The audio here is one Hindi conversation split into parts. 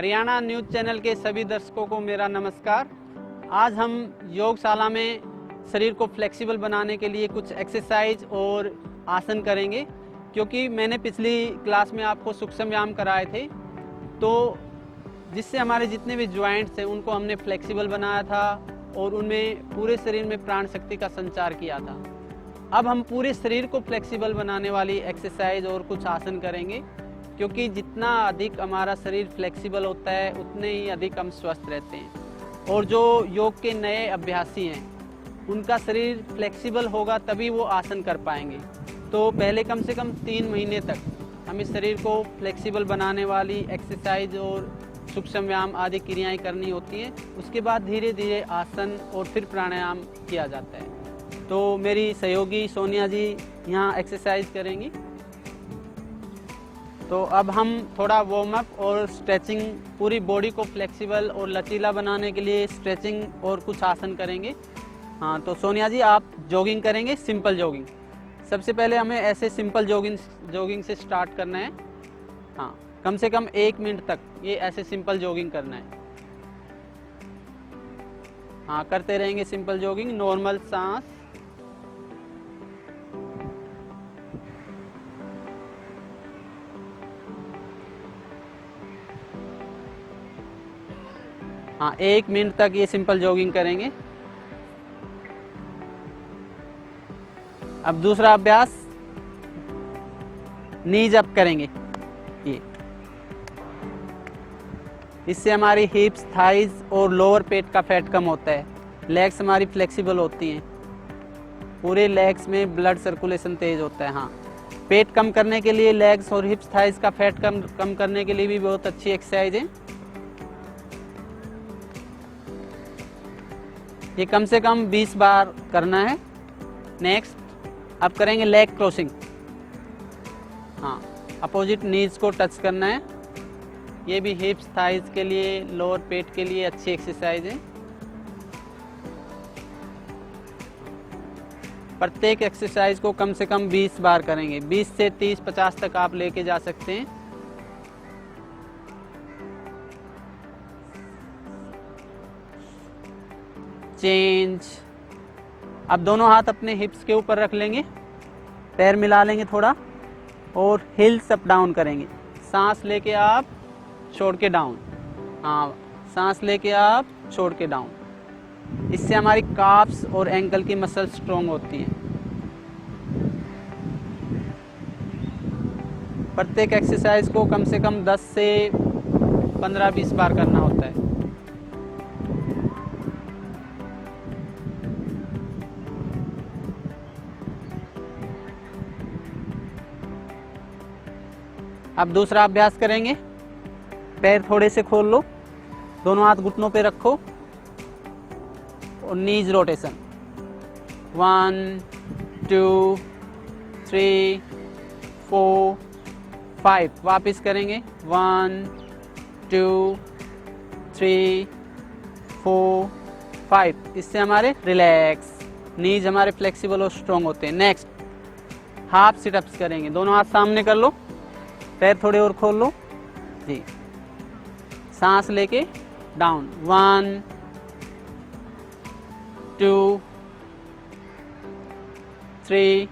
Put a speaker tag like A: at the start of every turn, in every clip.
A: हरियाणा न्यूज़ चैनल के सभी दर्शकों को मेरा नमस्कार। आज हम योगशाला में शरीर को फ्लेक्सिबल बनाने के लिए कुछ एक्सरसाइज और आसन करेंगे, क्योंकि मैंने पिछली क्लास में आपको सूक्ष्म व्यायाम कराए थे, तो जिससे हमारे जितने भी ज्वाइंट्स हैं उनको हमने फ्लेक्सिबल बनाया था और उनमें पूरे शरीर में प्राण शक्ति का संचार किया था। अब हम पूरे शरीर को फ्लेक्सिबल बनाने वाली एक्सरसाइज और कुछ आसन करेंगे, क्योंकि जितना अधिक हमारा शरीर फ्लेक्सिबल होता है उतने ही अधिक हम स्वस्थ रहते हैं। और जो योग के नए अभ्यासी हैं उनका शरीर फ्लेक्सिबल होगा तभी वो आसन कर पाएंगे। तो पहले कम से कम 3 महीने तक हमें शरीर को फ्लेक्सिबल बनाने वाली एक्सरसाइज और सूक्ष्म व्यायाम आदि क्रियाएं करनी होती हैं। उसके बाद धीरे धीरे आसन और फिर प्राणायाम किया जाता है। तो मेरी सहयोगी सोनिया जी यहाँ एक्सरसाइज करेंगी। तो अब हम थोड़ा वार्म अप और स्ट्रेचिंग, पूरी बॉडी को फ्लेक्सिबल और लचीला बनाने के लिए स्ट्रेचिंग और कुछ आसन करेंगे। हाँ, तो सोनिया जी आप जॉगिंग करेंगे, सिंपल जॉगिंग। सबसे पहले हमें ऐसे सिंपल जॉगिंग से स्टार्ट करना है। हाँ, कम से कम 1 मिनट तक ये ऐसे सिंपल जॉगिंग करना है। हाँ, करते रहेंगे सिंपल जॉगिंग, नॉर्मल सांस। हाँ, 1 मिनट तक ये सिंपल जॉगिंग करेंगे। अब दूसरा अभ्यास, नीज अप करेंगे। ये इससे हमारी हिप्स, थाइज और लोअर पेट का फैट कम होता है। लेग्स हमारी फ्लेक्सिबल होती हैं, पूरे लेग्स में ब्लड सर्कुलेशन तेज होता है। हाँ, पेट कम करने के लिए, लेग्स और हिप्स, थाइज का फैट कम करने के लिए भी बहुत अच्छी एक्सरसाइज है। ये कम से कम 20 बार करना है। नेक्स्ट अब करेंगे लेग क्रॉसिंग। हाँ, अपोजिट नीज को टच करना है। ये भी हिप्स, थाइज के लिए, लोअर पेट के लिए अच्छी एक्सरसाइज है। प्रत्येक एक्सरसाइज को कम से कम 20 बार करेंगे। 20 से 30-50 तक आप लेके जा सकते हैं। चेंज। अब दोनों हाथ अपने हिप्स के ऊपर रख लेंगे, पैर मिला लेंगे थोड़ा और हिल्स अप डाउन करेंगे। सांस लेके आप छोड़ के डाउन। हाँ, सांस लेके आप छोड़ के डाउन। इससे हमारी काफ्स और एंकल की मसल स्ट्रोंग होती हैं। प्रत्येक एक्सरसाइज को कम से कम 10 से 15-20 बार करना होता है। अब दूसरा अभ्यास करेंगे। पैर थोड़े से खोल लो, दोनों हाथ घुटनों पे रखो और नीज रोटेशन। 1 2 3 4 5। वापस करेंगे। 1 2 3 4 5। इससे हमारे रिलैक्स, नीज हमारे फ्लेक्सिबल और स्ट्रॉन्ग होते हैं। नेक्स्ट हाफ सिटअप्स करेंगे। दोनों हाथ सामने कर लो, पैर थोड़े और खोल लो जी। सांस लेके डाउन। 1 2 3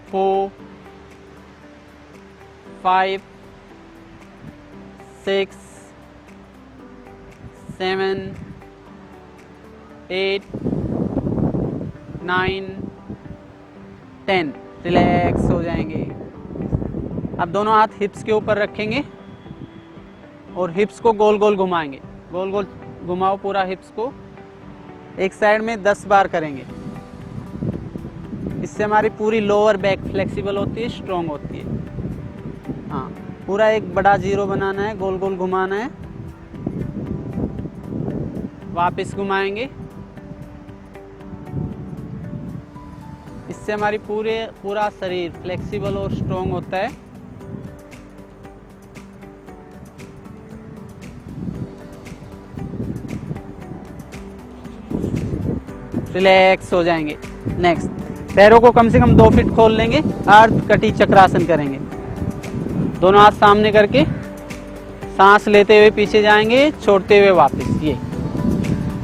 A: 4 5 6 7 8 9 10। रिलैक्स हो जाएंगे। अब दोनों हाथ हिप्स के ऊपर रखेंगे और हिप्स को गोल गोल घुमाएंगे। गोल गोल घुमाओ पूरा हिप्स को। एक साइड में 10 बार करेंगे। इससे हमारी पूरी लोअर बैक फ्लेक्सिबल होती है, स्ट्रॉन्ग होती है। हाँ, पूरा एक बड़ा जीरो बनाना है, गोल गोल घुमाना है। वापस घुमाएंगे। इससे हमारी पूरा शरीर फ्लेक्सिबल और स्ट्रॉन्ग होता है। रिलैक्स हो जाएंगे। नेक्स्ट पैरों को कम से कम 2 फीट खोल लेंगे। अर्ध कटी चक्रासन करेंगे। दोनों हाथ सामने करके सांस लेते हुए पीछे जाएंगे, छोड़ते हुए वापस। ये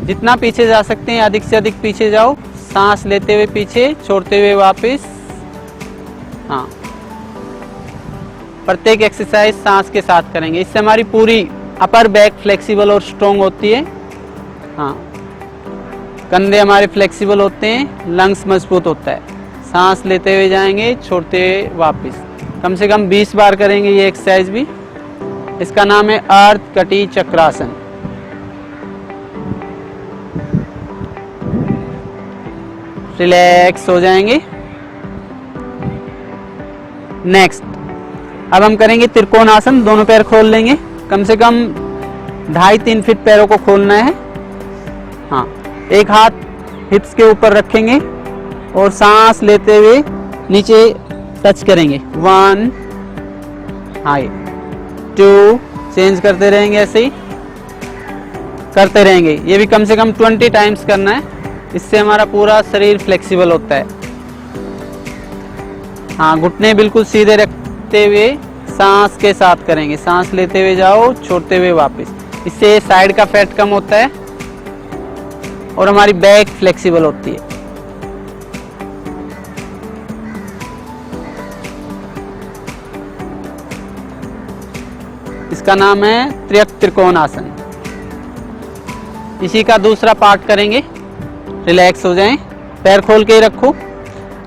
A: जितना पीछे जा सकते हैं अधिक से अधिक पीछे जाओ, सांस लेते हुए पीछे, छोड़ते हुए वापस। हाँ, प्रत्येक एक्सरसाइज सांस के साथ करेंगे, इससे हमारी पूरी अपर बैक फ्लेक्सिबल और स्ट्रॉन्ग होती है। हाँ, कंधे हमारे फ्लेक्सिबल होते हैं, लंग्स मजबूत होता है। सांस लेते हुए जाएंगे, छोड़ते हुए वापस। कम से कम 20 बार करेंगे ये एक्सरसाइज भी। इसका नाम है अर्ध कटी चक्रासन। रिलैक्स हो जाएंगे। नेक्स्ट, अब हम करेंगे त्रिकोणासन। दोनों पैर खोल लेंगे, कम से कम 2.5-3 फीट पैरों को खोलना है। हाँ, एक हाथ हिप्स के ऊपर रखेंगे और सांस लेते हुए नीचे टच करेंगे। 1, हाँ, 2, चेंज करते रहेंगे, ऐसे ही करते रहेंगे। ये भी कम से कम 20 टाइम्स करना है, इससे हमारा पूरा शरीर फ्लेक्सिबल होता है। हाँ, घुटने बिल्कुल सीधे रखते हुए सांस के साथ करेंगे। सांस लेते हुए जाओ, छोड़ते हुए वापस। इससे साइड का फैट कम होता है और हमारी बैक फ्लेक्सिबल होती है। इसका नाम है त्रिकोणासन। इसी का दूसरा पार्ट करेंगे। रिलैक्स हो जाएं, पैर खोल के ही रखो।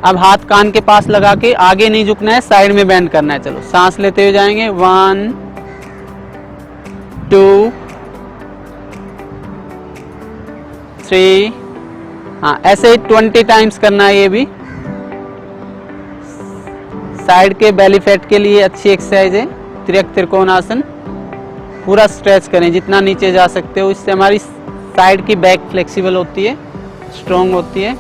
A: अब हाथ कान के पास लगा के आगे नहीं झुकना है, साइड में बेंड करना है। चलो, सांस लेते हुए जाएंगे। 1, 2, 3। हाँ, ऐसे ही 20 टाइम्स करना है। ये भी साइड के बेली फैट के लिए अच्छी एक्सरसाइज है। त्रिकोणासन पूरा स्ट्रेच करें जितना नीचे जा सकते हो, इससे हमारी साइड की बैक फ्लेक्सिबल होती है, स्ट्रॉन्ग होती है।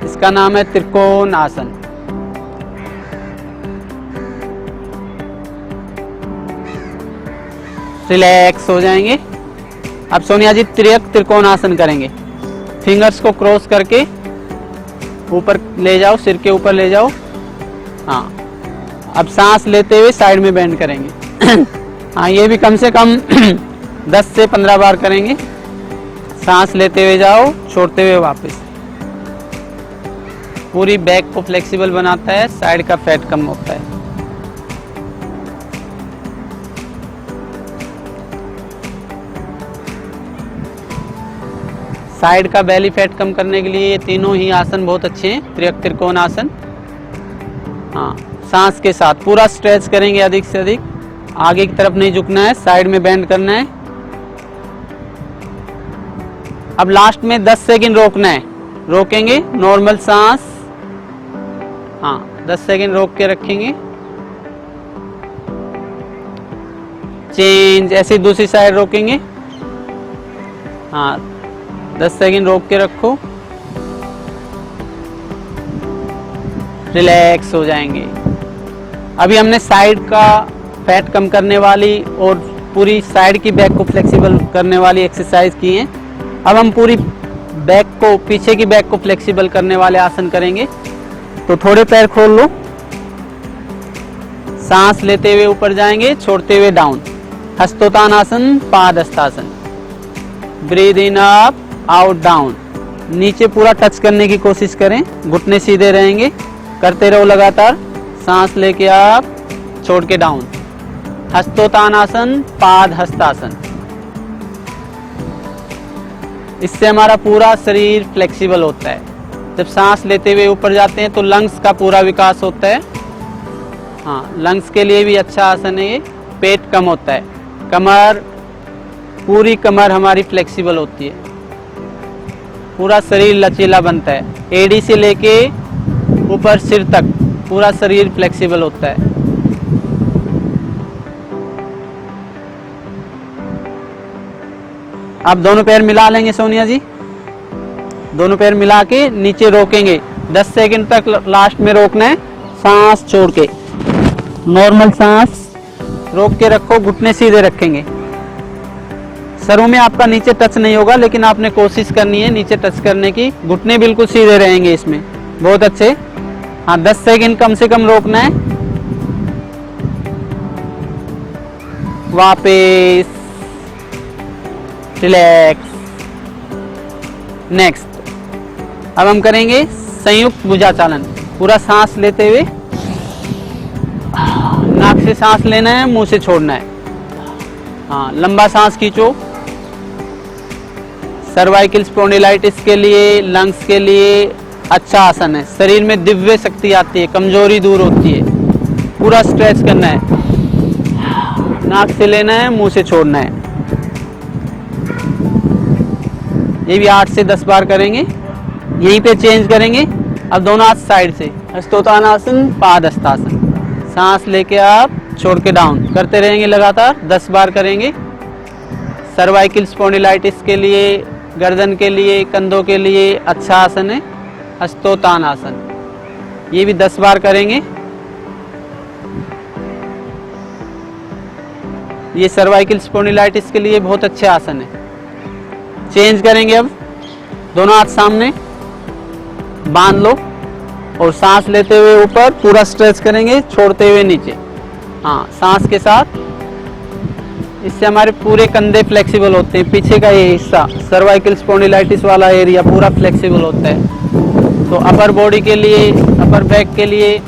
A: इसका नाम है त्रिकोणासन। रिलैक्स हो जाएंगे। अब सोनिया जी त्रिकोणासन करेंगे। फिंगर्स को क्रॉस करके ऊपर ले जाओ, सिर के ऊपर ले जाओ। हाँ, अब सांस लेते हुए साइड में बेंड करेंगे। हाँ, ये भी कम से कम 10 से 15 बार करेंगे। सांस लेते हुए जाओ, छोड़ते हुए वापस। पूरी बैक को फ्लेक्सिबल बनाता है, साइड का फैट कम होता है। साइड का बेली फैट कम करने के लिए ये तीनों ही आसन बहुत अच्छे हैं। त्रिकोणासन। हाँ, सांस के साथ पूरा स्ट्रेच करेंगे अधिक से अधिक। आगे की तरफ नहीं झुकना है, साइड में बेंड करना है। अब लास्ट में 10 सेकंड रोकना है। रोकेंगे, नॉर्मल सांस। हाँ, 10 सेकंड रोक के रखेंगे। चेंज, ऐसे दूसरी साइड रोकेंगे। हाँ, 10 सेकंड रोक के रखो। रिलैक्स हो जाएंगे। अभी हमने साइड का फैट कम करने वाली और पूरी साइड की बैक को फ्लेक्सिबल करने वाली एक्सरसाइज की है। अब हम पूरी बैक को, पीछे की बैक को फ्लेक्सिबल करने वाले आसन करेंगे। तो थोड़े पैर खोल लो, सांस लेते हुए ऊपर जाएंगे, छोड़ते हुए डाउन। हस्तोत्तानासन, पाद hastasana. Breathe in up, out down. नीचे पूरा टच करने की कोशिश करें, घुटने सीधे रहेंगे। करते रहो लगातार। सांस लेके आप, छोड़ के डाउन। हस्तोत्तानासन, पाद हस्तासन। इससे हमारा पूरा शरीर फ्लेक्सिबल होता है। जब सांस लेते हुए ऊपर जाते हैं तो लंग्स का पूरा विकास होता है। हाँ, लंग्स के लिए भी अच्छा आसन है ये। पेट कम होता है, कमर, पूरी कमर हमारी फ्लेक्सिबल होती है, पूरा शरीर लचीला बनता है। एड़ी से लेके ऊपर सिर तक पूरा शरीर फ्लेक्सिबल होता है। आप दोनों पैर मिला लेंगे सोनिया जी। दोनों पैर मिला के नीचे रोकेंगे। 10 सेकंड तक लास्ट में रोकना है। सांस छोड़ के, नॉर्मल सांस रोक के रखो। घुटने सीधे रखेंगे। सरों में आपका नीचे टच नहीं होगा, लेकिन आपने कोशिश करनी है नीचे टच करने की। घुटने बिल्कुल सीधे रहेंगे इसमें। बहुत अच्छे। हाँ 10 सेकंड कम से कम रोकना है। वापस रिलैक्स। नेक्स्ट अब हम करेंगे संयुक्त भुजाचालन। पूरा सांस लेते हुए नाक से सांस लेना है, मुंह से छोड़ना है। हाँ लंबा सांस खींचो। सर्वाइकल स्पॉन्डिलाइटिस के लिए, लंग्स के लिए अच्छा आसन है। शरीर में दिव्य शक्ति आती है, कमजोरी दूर होती है। पूरा स्ट्रेच करना है, नाक से लेना है, मुंह से छोड़ना है। ये भी 8 से 10 बार करेंगे। यहीं पे चेंज करेंगे। अब दोनों हाथ साइड से, हस्तोत्तानासन, पादहस्तासन। सांस लेके आप छोड़ के डाउन करते रहेंगे लगातार 10 बार करेंगे। सर्वाइकल स्पॉन्डिलाइटिस के लिए, गर्दन के लिए, कंधों के लिए अच्छा आसन है हस्तोत्तानासन। ये भी 10 बार करेंगे। ये सर्वाइकल स्पॉन्डिलाइटिस के लिए बहुत अच्छे आसन है। चेंज करेंगे। अब दोनों हाथ सामने बांध लो और सांस लेते हुए ऊपर पूरा स्ट्रेच करेंगे, छोड़ते हुए नीचे। हाँ सांस के साथ। इससे हमारे पूरे कंधे फ्लेक्सिबल होते हैं। पीछे का ये हिस्सा सर्वाइकल स्पॉन्डिलाइटिस वाला एरिया पूरा फ्लेक्सिबल होता है। तो अपर बॉडी के लिए, अपर बैक के लिए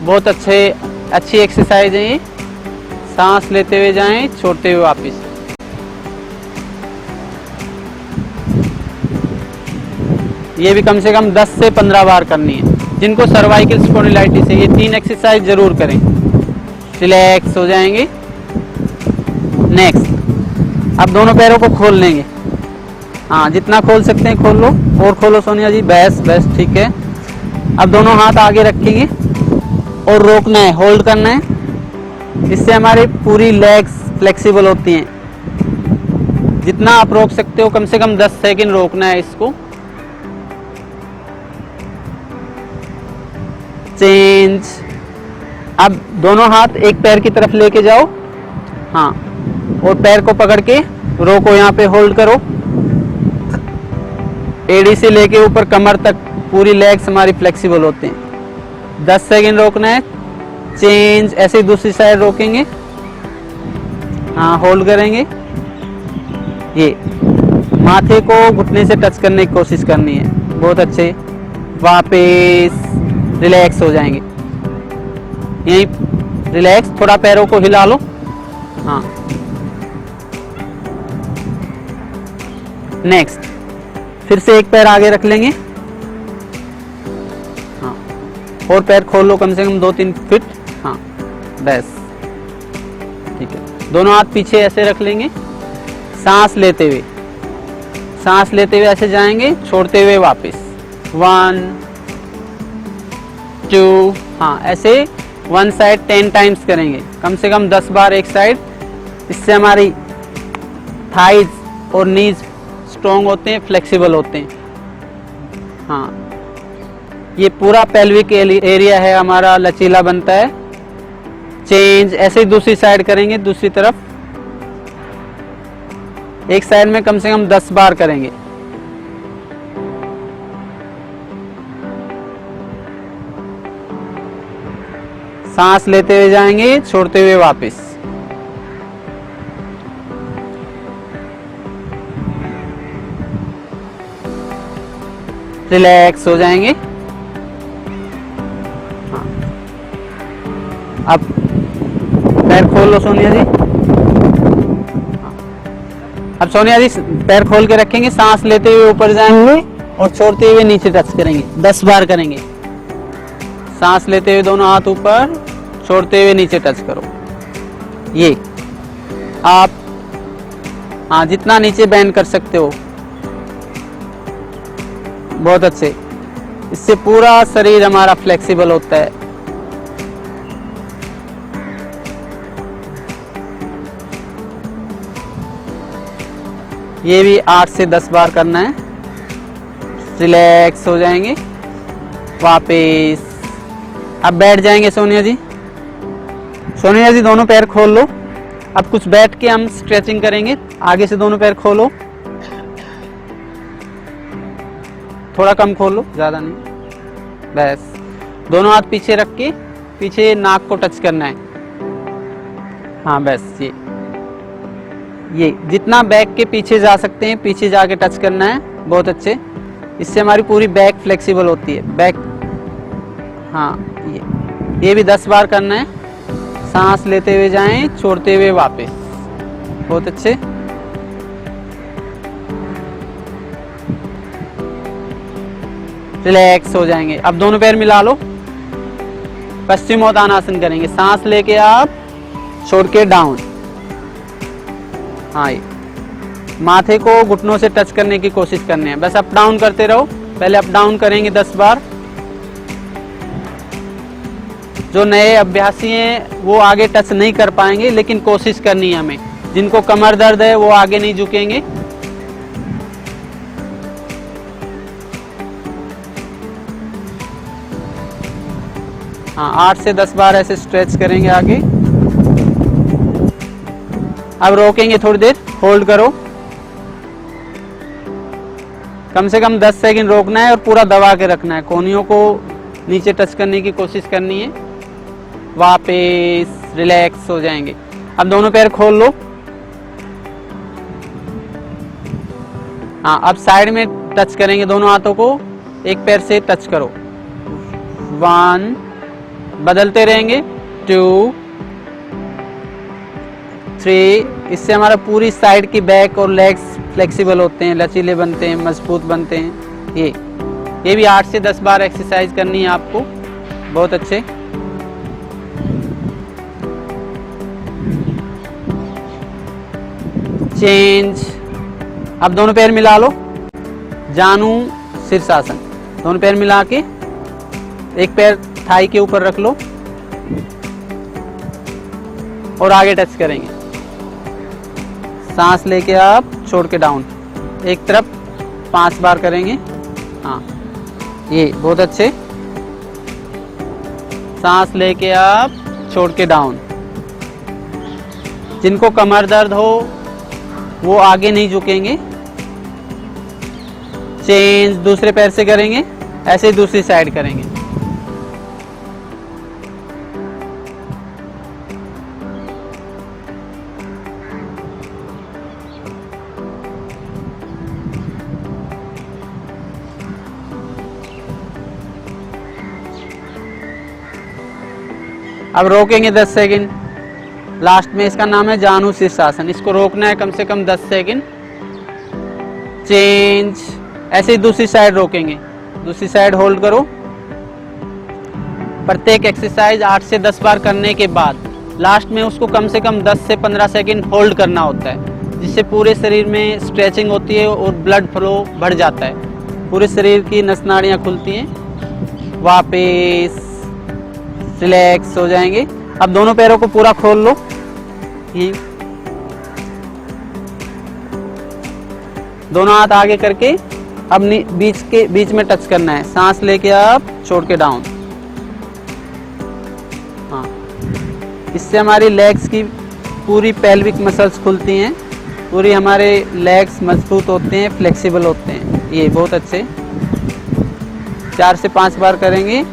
A: बहुत अच्छी एक्सरसाइज है ये। सांस लेते हुए जाएं, छोड़ते हुए वापस। ये भी कम से कम 10 से 15 बार करनी है। जिनको सर्वाइकल स्पॉन्डिलाइटिस है ये 3 एक्सरसाइज जरूर करें। रिलैक्स हो जाएंगे। नेक्स्ट अब दोनों पैरों को खोल लेंगे। हाँ जितना खोल सकते हैं खोल लो। और खोलो सोनिया जी, बस ठीक है। अब दोनों हाथ आगे रखेंगे और रोकना है, होल्ड करना है। इससे हमारी पूरी लेग्स फ्लेक्सिबल होती हैं। जितना आप रोक सकते हो, कम से कम 10 सेकंड रोकना है इसको। चेंज। अब दोनों हाथ एक पैर की तरफ लेके जाओ। हाँ और पैर को पकड़ के रोको, यहाँ पे होल्ड करो। एड़ी से लेके ऊपर कमर तक पूरी लेग्स हमारी फ्लेक्सिबल होते हैं। 10 सेकंड रोकना है। चेंज। ऐसे ही दूसरी साइड रोकेंगे। हाँ होल्ड करेंगे। ये माथे को घुटने से टच करने की कोशिश करनी है। बहुत अच्छे। वापस रिलैक्स हो जाएंगे। यहीं रिलैक्स। थोड़ा पैरों को हिला लो। हाँ नेक्स्ट फिर से एक पैर आगे रख लेंगे। हाँ और पैर खोल लो कम से कम 2-3 फीट। हाँ बस ठीक है। दोनों हाथ पीछे ऐसे रख लेंगे। सांस लेते हुए ऐसे जाएंगे, छोड़ते हुए वापस। 1 2। हाँ ऐसे वन साइड 10 टाइम्स करेंगे, कम से कम 10 बार एक साइड। इससे हमारी थाइज और नीज स्ट्रॉन्ग होते हैं, फ्लेक्सिबल होते हैं। हाँ ये पूरा पेल्विक एरिया है हमारा, लचीला बनता है। चेंज। ऐसे ही दूसरी साइड करेंगे, दूसरी तरफ। एक साइड में कम से कम 10 बार करेंगे। सांस लेते हुए जाएंगे, छोड़ते हुए वापस। रिलैक्स हो जाएंगे। हाँ। अब पैर खोल लो सोनिया जी। हाँ। अब सोनिया जी पैर खोल के रखेंगे, सांस लेते हुए ऊपर जाएंगे और छोड़ते हुए नीचे टच करेंगे। 10 बार करेंगे। सांस लेते हुए दोनों हाथ ऊपर, छोड़ते हुए नीचे टच करो। ये आप हाँ जितना नीचे बैंड कर सकते हो। बहुत अच्छे। इससे पूरा शरीर हमारा फ्लेक्सिबल होता है। ये भी 8 से 10 बार करना है। रिलैक्स हो जाएंगे। वापस। अब बैठ जाएंगे सोनिया जी। सोनिया जी दोनों पैर खोल लो। अब कुछ बैठ के हम स्ट्रेचिंग करेंगे। आगे से दोनों पैर खोलो, थोड़ा कम खोलो, ज्यादा नहीं। बस दोनों हाथ पीछे रख के पीछे नाक को टच करना है। हाँ बस ये जितना बैक के पीछे जा सकते हैं पीछे जाके टच करना है, बहुत अच्छे। इससे हमारी पूरी बैक फ्लेक्सिबल होती है। बैक, हाँ ये भी 10 बार करना है। सांस लेते हुए जाएं, छोड़ते हुए वापस, बहुत अच्छे। रिलैक्स हो जाएंगे। अब दोनों पैर मिला लो, पश्चिमोत्तानासन करेंगे। सांस लेके आप छोड़ के डाउन। हाँ, ये माथे को घुटनों से टच करने की कोशिश करनी है, बस अप डाउन करते रहो। पहले अप डाउन करेंगे 10 बार। जो नए अभ्यासी हैं वो आगे टच नहीं कर पाएंगे, लेकिन कोशिश करनी है हमें। जिनको कमर दर्द है वो आगे नहीं झुकेंगे। हाँ, 8 से 10 बार ऐसे स्ट्रेच करेंगे आगे। अब रोकेंगे थोड़ी देर, होल्ड करो। कम से कम 10 सेकंड रोकना है और पूरा दबा के रखना है। कोहनियों को नीचे टच करने की कोशिश करनी है। वापस रिलैक्स हो जाएंगे। अब दोनों पैर खोल लो। हाँ, अब साइड में टच करेंगे दोनों हाथों को। एक पैर से टच करो। 1, बदलते रहेंगे। 2, 3। इससे हमारा पूरी साइड की बैक और लेग्स फ्लेक्सिबल होते हैं, लचीले बनते हैं, मजबूत बनते हैं। ये भी 8 से 10 बार एक्सरसाइज करनी है आपको, बहुत अच्छे। चेंज। अब दोनों पैर मिला लो, जानु शीर्षासन। दोनों पैर मिला के एक पैर थाई के ऊपर रख लो और आगे टच करेंगे। सांस लेके आप छोड़ के डाउन। एक तरफ 5 बार करेंगे। हाँ, ये बहुत अच्छे। सांस लेके आप छोड़ के डाउन। जिनको कमर दर्द हो वो आगे नहीं झुकेंगे। चेंज। दूसरे पैर से करेंगे, ऐसे ही दूसरी साइड करेंगे। अब रोकेंगे 10 सेकंड। लास्ट में इसका नाम है जानु शीर्षासन। इसको रोकना है कम से कम 10 सेकंड। चेंज। ऐसे ही दूसरी साइड रोकेंगे, दूसरी साइड होल्ड करो। प्रत्येक एक्सरसाइज 8 से 10 बार करने के बाद लास्ट में उसको कम से कम 10 से 15 सेकंड होल्ड करना होता है, जिससे पूरे शरीर में स्ट्रेचिंग होती है और ब्लड फ्लो बढ़ जाता है। पूरे शरीर की नस नाड़ियाँ खुलती हैं। वापस रिलैक्स हो जाएंगे। अब दोनों पैरों को पूरा खोल लो। ये दोनों हाथ आगे करके अब बीच में टच करना है। सांस लेके आप छोड़ के डाउन। हाँ, इससे हमारी लेग्स की पूरी पेल्विक मसल्स खुलती हैं, पूरी हमारे लेग्स मजबूत होते हैं, फ्लेक्सिबल होते हैं। ये बहुत अच्छे। 4 से 5 बार करेंगे।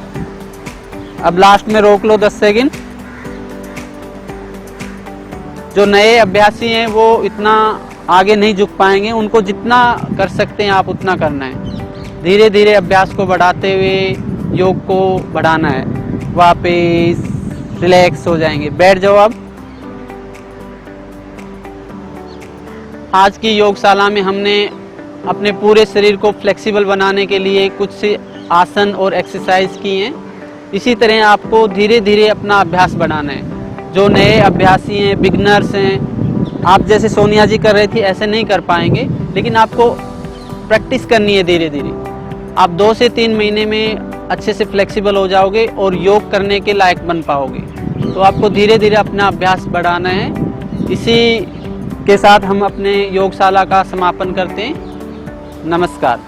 A: अब लास्ट में रोक लो 10 सेकंड। जो नए अभ्यासी हैं वो इतना आगे नहीं झुक पाएंगे, उनको जितना कर सकते हैं आप उतना करना है। धीरे धीरे अभ्यास को बढ़ाते हुए योग को बढ़ाना है। वापस रिलैक्स हो जाएंगे। बैठ जाओ। अब आज की योगशाला में हमने अपने पूरे शरीर को फ्लेक्सिबल बनाने के लिए कुछ आसन और एक्सरसाइज की हैं। इसी तरह आपको धीरे धीरे अपना अभ्यास बढ़ाना है। जो नए अभ्यासी हैं, बिगनर्स हैं, आप जैसे सोनिया जी कर रही थी ऐसे नहीं कर पाएंगे, लेकिन आपको प्रैक्टिस करनी है धीरे धीरे। आप 2 से 3 महीने में अच्छे से फ्लेक्सिबल हो जाओगे और योग करने के लायक बन पाओगे। तो आपको धीरे धीरे अपना अभ्यास बढ़ाना है। इसी के साथ हम अपने योगशाला का समापन करते हैं। नमस्कार।